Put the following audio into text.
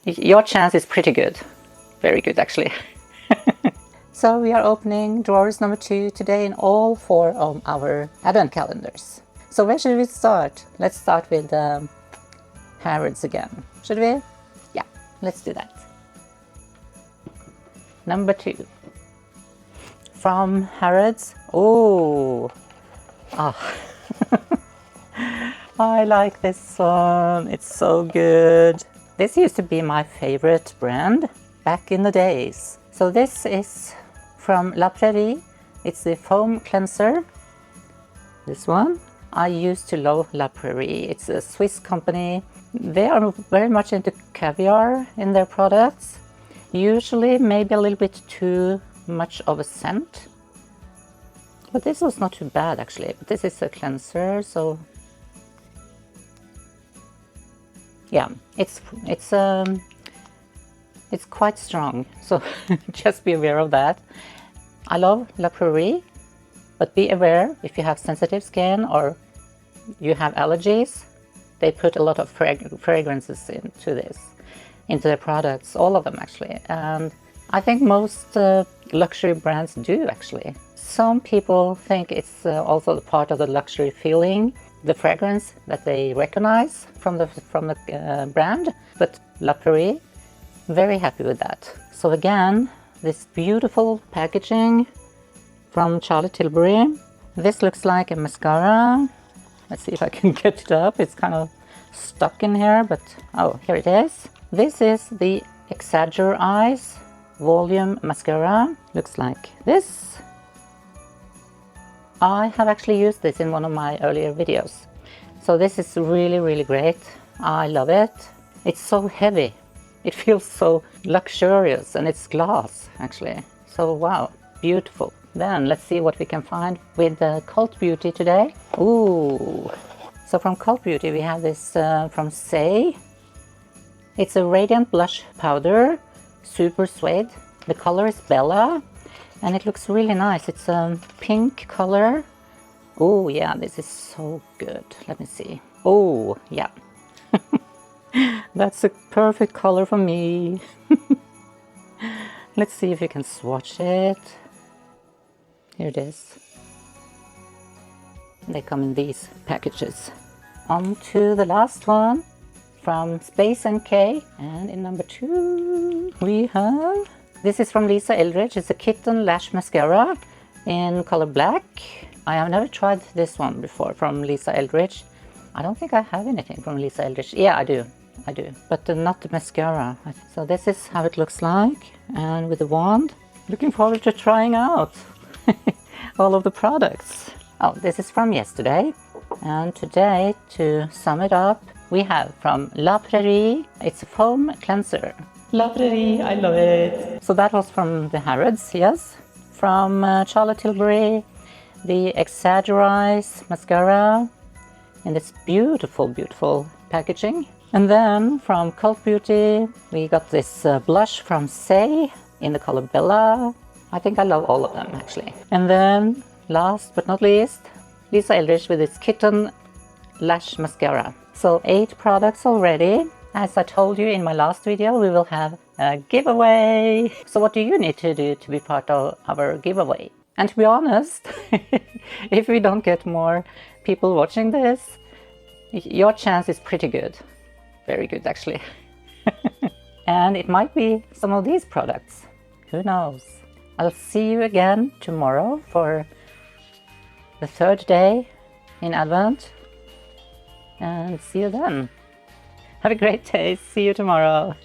Your chance is pretty good. Very good, actually. So we are opening drawers number 2 today in all 4 of our advent calendars. So where should we start? Let's start with Harrods again. Should we? Yeah, let's do that. Number 2. From Harrods. Oh. I like this one. It's so good. This used to be my favorite brand back in the days. So this is from PRAIRIE. It's the foam cleanser. This one. I used to love PRAIRIE. It's a Swiss company. They are very much into caviar in their products. Usually maybe a little bit too much of a scent. But this was not too bad actually. But this is a cleanser, so yeah, it's quite strong, so just be aware of that. I love PRAIRIE, but be aware if you have sensitive skin or you have allergies, they put a lot of fragrances into their products, all of them actually. And I think most luxury brands do actually. Some people think it's also part of the luxury feeling, the fragrance that they recognize from the brand, but PRAIRIE, very happy with that. So again, this beautiful packaging from Tilbury. This looks like a mascara. Let's see if I can get it up. It's kind of stuck in here, but oh, here it is. This is the Exagger-Eyes volume mascara. Looks like this. I have actually used this in one of my earlier videos. So this is really, really great. I love it. It's so heavy. It feels so luxurious, and it's glass actually. So wow, beautiful. Then let's see what we can find with Cult Beauty today. Ooh. So from Cult Beauty we have this from SAIE. It's a radiant blush powder, Supersuede. The color is Bella. And it looks really nice. It's a pink color. Oh yeah, this is so good. Let me see. Oh yeah. That's a perfect color for me. Let's see if you can swatch it. Here it is. They come in these packages. On to the last one from SpaceNK. And in number 2 we have... This is from ELDRIDGE. It's a Kitten Lash Mascara in color black. I have never tried this one before from ELDRIDGE. I don't think I have anything from ELDRIDGE. Yeah, I do. But not the mascara. So this is how it looks like. And with the wand. Looking forward to trying out all of the products. Oh, this is from yesterday. And today, to sum it up, we have from PRAIRIE. It's a foam cleanser. PRAIRIE, I love it. So that was from the Harrods, yes. From Tilbury, the Exagger-Eyes mascara in this beautiful, beautiful packaging. And then from Cult Beauty, we got this blush from SAIE in the color Bella. I think I love all of them actually. And then last but not least, ELDRIDGE with its Kitten Lash Mascara. So 8 products already. As I told you in my last video, we will have a giveaway. So what do you need to do to be part of our giveaway? And to be honest, if we don't get more people watching this, your chance is pretty good. Very good actually. And it might be some of these products. Who knows? I'll see you again tomorrow for the 3rd day in Advent. And see you then. Have a great day. See you tomorrow.